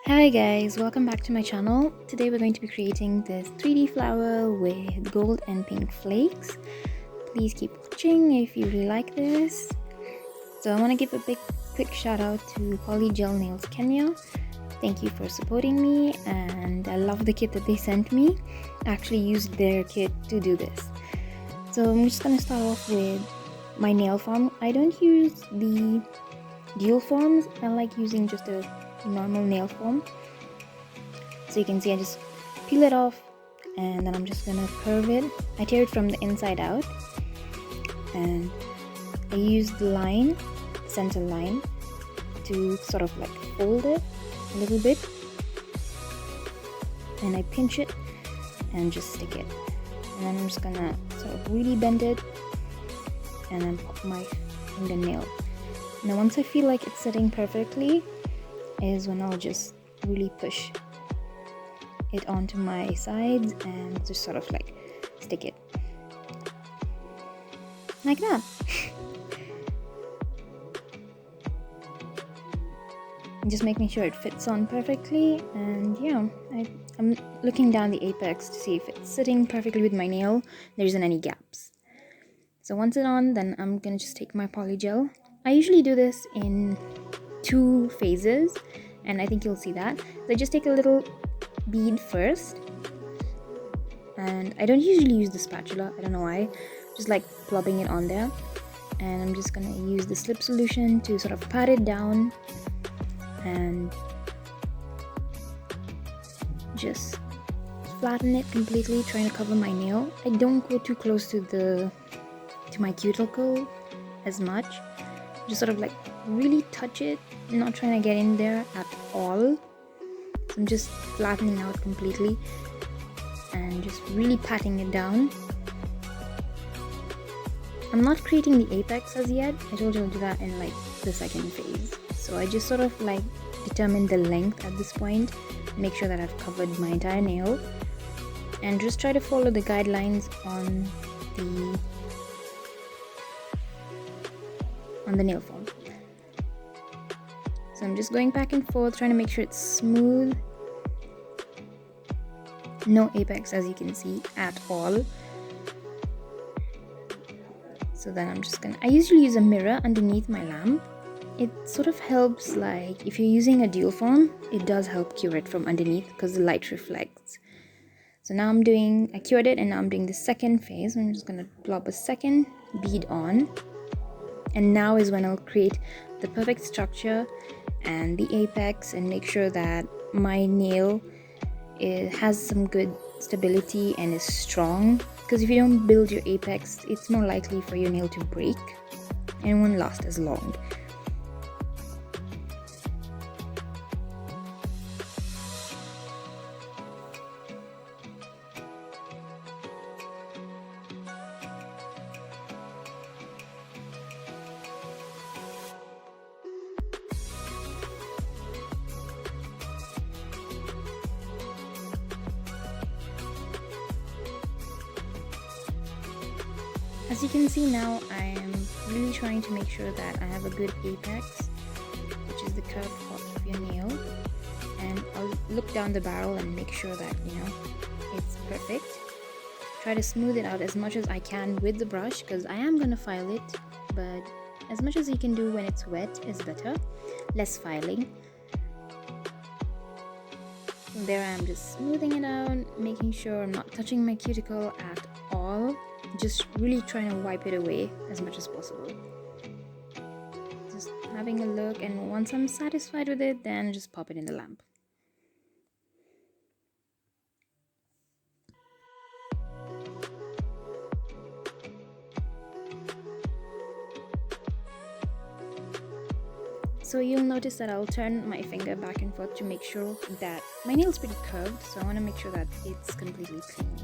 Hi guys, welcome back to my channel. Today we're going to be creating this 3D flower with gold and pink flakes. Please keep watching if you really like this. So I want to give a quick shout out to Polygel Nails Kenya. Thank you for supporting me, and I love the kit that they sent me. I actually used their kit to do this. So I'm just going to start off with my nail form. I don't use the dual forms. I like using just a normal nail form. So you can see I just peel it off and then I'm just gonna curve it. I tear it from the inside out and I use the center line to sort of like fold it a little bit, and I pinch it and just stick it, and then I'm just gonna sort of really bend it and then pop my fingernail. Now once I feel like it's sitting perfectly is when I'll just really push it onto my sides and just sort of like stick it like that. Just making sure it fits on perfectly, and yeah, I'm looking down the apex to see if it's sitting perfectly with my nail, there isn't any gaps. So once it's on, then I'm gonna just take my polygel. I usually do this in 2 phases, and I think you'll see that. So I just take a little bead first, and I don't usually use the spatula, I don't know why, just like plopping it on there, and I'm just gonna use the slip solution to sort of pat it down and just flatten it completely, trying to cover my nail. I don't go too close to my cuticle as much, just sort of like really touch it, not trying to get in there at all. So I'm just flattening out completely and just really patting it down. I'm not creating the apex as yet. I told you I'll do that in like the second phase. So I just sort of like determine the length at this point, make sure that I've covered my entire nail, and just try to follow the guidelines on the nail form. So I'm just going back and forth, trying to make sure it's smooth. No apex, as you can see, at all. So then I usually use a mirror underneath my lamp. It sort of helps, like if you're using a dual form, it does help cure it from underneath because the light reflects. So now I cured it, and now I'm doing the second phase. I'm just gonna plop a second bead on, and now is when I'll create the perfect structure and the apex and make sure that my nail has some good stability and is strong, because if you don't build your apex, it's more likely for your nail to break and it won't last as long. As you can see now, I am really trying to make sure that I have a good apex, which is the curved part of your nail, and I'll look down the barrel and make sure that, it's perfect. Try to smooth it out as much as I can with the brush, because I am going to file it, but as much as you can do when it's wet is better. Less filing. From there I am just smoothing it out, making sure I'm not touching my cuticle at all. Just really trying to wipe it away as much as possible. Just having a look, and once I'm satisfied with it, then just pop it in the lamp. So you'll notice that I'll turn my finger back and forth to make sure that my nail's pretty curved, so I want to make sure that it's completely clean.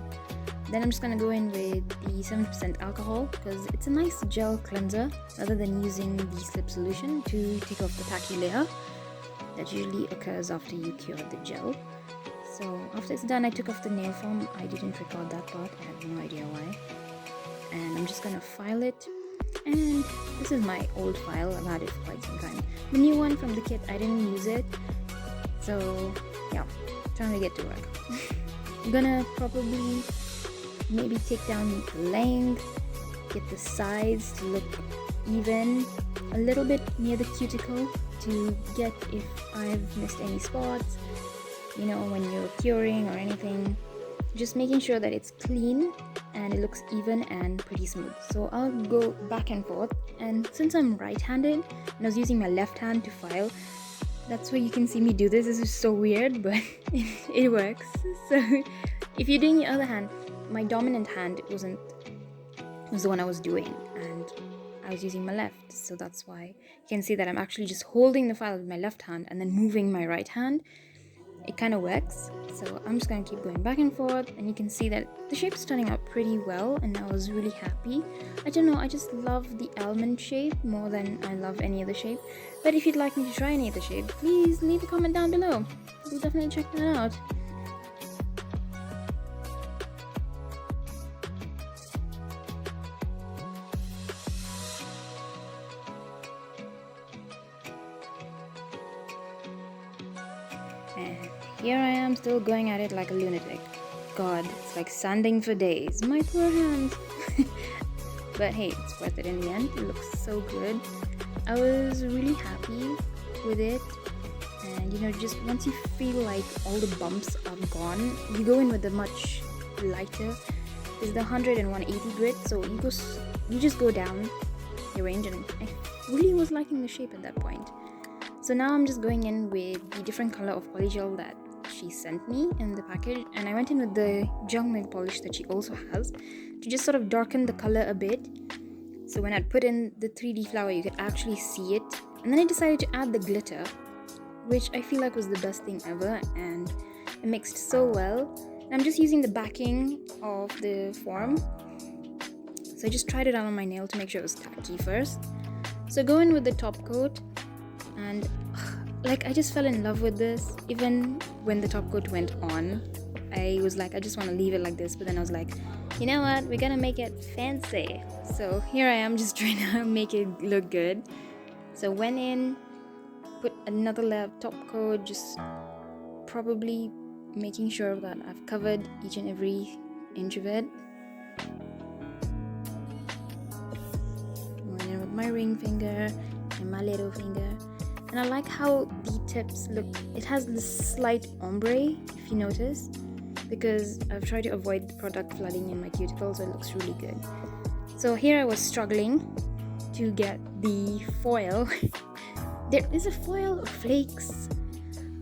Then I'm just going to go in with the 70% alcohol, because it's a nice gel cleanser rather than using the slip solution to take off the tacky layer that usually occurs after you cure the gel. So after it's done, I took off the nail foam. I didn't record that part, I have no idea why. And I'm just going to file it And this is my old file. I've had it for quite some time. The new one from the kit, I didn't use it. So yeah, trying to get to work. I'm gonna probably maybe take down the length, get the sides to look even, a little bit near the cuticle to get if I've missed any spots, you know, when you're curing or anything. Just making sure that it's clean and it looks even and pretty smooth. So I'll go back and forth, and since I'm right-handed and I was using my left hand to file, that's why you can see me do this. This is so weird, but it works. So if you're doing your other hand, my dominant hand was the one I was doing, and I was using my left, so that's why you can see that I'm actually just holding the file with my left hand and then moving my right hand. It kind of works. So I'm just gonna keep going back and forth, and you can see that the shape is turning out pretty well, and I was really happy. I don't know, I just love the almond shape more than I love any other shape. But if you'd like me to try any other shape, please leave a comment down below. We'll definitely check that out. And here I am still going at it like a lunatic. God, it's like sanding for days. My poor hands. But hey, it's worth it in the end. It looks so good. I was really happy with it. And you know, just once you feel like all the bumps are gone, you go in with a much lighter. It's the 100 and 180 grit, so you just go down your range, and I really was liking the shape at that point. So now I'm just going in with the different color of polygel that she sent me in the package, and I went in with the gel nail polish that she also has to just sort of darken the color a bit. So when I'd put in the 3D flower, you could actually see it. And then I decided to add the glitter, which I feel like was the best thing ever, and it mixed so well. And I'm just using the backing of the form. So I just tried it out on my nail to make sure it was tacky first. So go in with the top coat, and like I just fell in love with this. Even when the top coat went on, I was like, I just want to leave it like this, but then I was like, you know what, we're gonna make it fancy. So here I am just trying to make it look good. So went in, put another layer of top coat, just probably making sure that I've covered each and every inch of it. Went in with my ring finger and my little finger. And I like how the tips look. It has this slight ombre, if you notice, because I've tried to avoid the product flooding in my cuticles, so it looks really good. So here I was struggling to get the foil. There is a foil or flakes,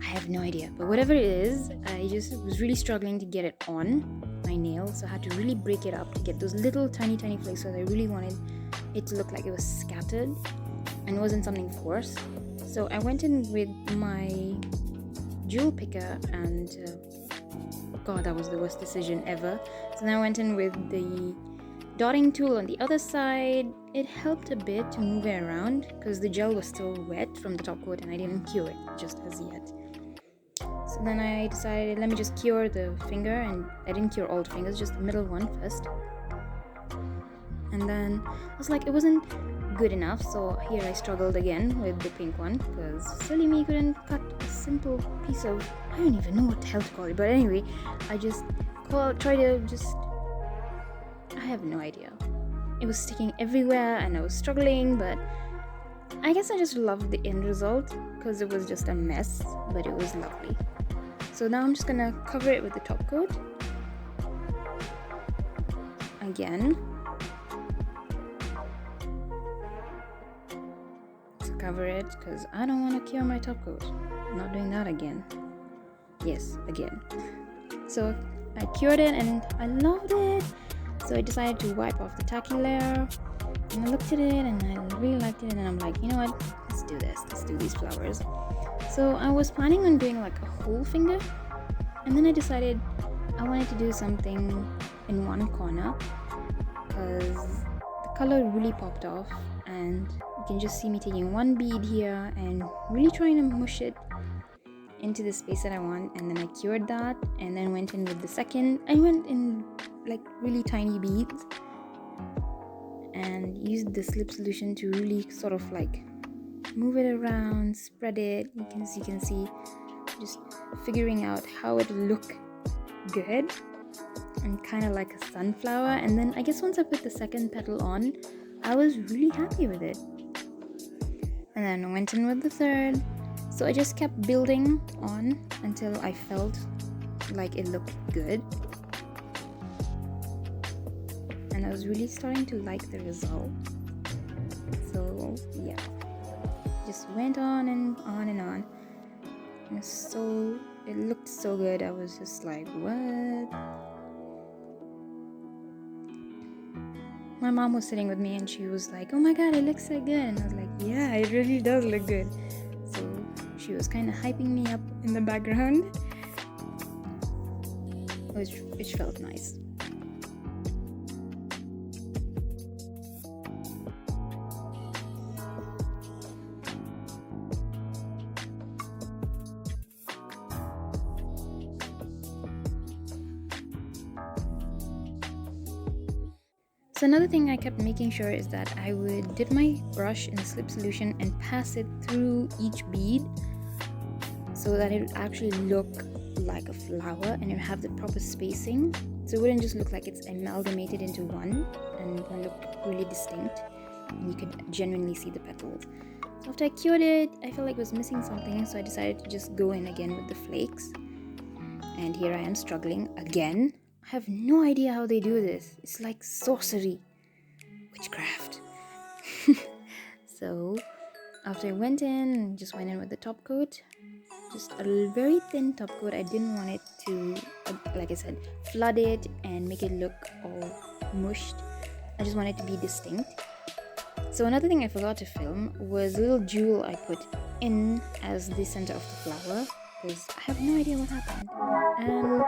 I have no idea, but whatever it is, I just was really struggling to get it on my nail, so I had to really break it up to get those little tiny flakes, because I really wanted it to look like it was scattered and wasn't something forced. So I went in with my jewel picker, and God, that was the worst decision ever. So then I went in with the dotting tool on the other side. It helped a bit to move it around because the gel was still wet from the top coat and I didn't cure it just as yet. So then I decided, let me just cure the finger, and I didn't cure all the fingers, just the middle one first. And then I was like, it wasn't good enough, so here I struggled again with the pink one because silly me couldn't cut a simple piece of, I don't even know what the hell to call it, but anyway, I just I have no idea. It was sticking everywhere and I was struggling, but I guess I just loved the end result because it was just a mess, but it was lovely. So now I'm just gonna cover it with the top coat again. Cover it because I don't want to cure my top coat. I'm not doing that again. Yes, again. So I cured it and I loved it. So I decided to wipe off the tacky layer, and I looked at it and I really liked it, and I'm like, you know what, let's do this. Let's do these flowers. So I was planning on doing like a whole finger, and then I decided I wanted to do something in one corner because the color really popped off, and you can just see me taking one bead here and really trying to mush it into the space that I want. And then I cured that and then went in with the second. I went in like really tiny beads and used the slip solution to really sort of like move it around, spread it. You can see just figuring out how it look good and kind of like a sunflower. And then I guess once I put the second petal on, I was really happy with it. And then I went in with the third. So I just kept building on until I felt like it looked good. And I was really starting to like the result. So yeah, just went on and on and on. And it looked so good. I was just like, what? My mom was sitting with me and she was like, oh my god, it looks so good. And I was like, yeah, it really does look good. So she was kind of hyping me up in the background, which felt nice. So another thing I kept making sure is that I would dip my brush in the slip solution and pass it through each bead so that it would actually look like a flower and it would have the proper spacing. So it wouldn't just look like it's amalgamated into one and it looked really distinct and you could genuinely see the petals. So after I cured it, I felt like it was missing something, so I decided to just go in again with the flakes. And here I am struggling again. I have no idea how they do this. It's like sorcery, witchcraft. So after I went in with the top coat, just a very thin top coat. I didn't want it to, like I said, flood it and make it look all mushed. I just wanted it to be distinct. So another thing I forgot to film was a little jewel I put in as the center of the flower, because I have no idea what happened. And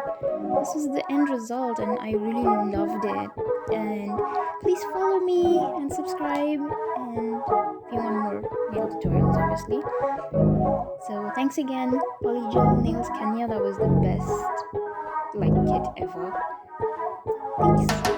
this was the end result and I really loved it. And please follow me and subscribe, and if you want more nail tutorials, obviously. So thanks again, Polygel Nails Kenya. That was the best kit ever. Thanks.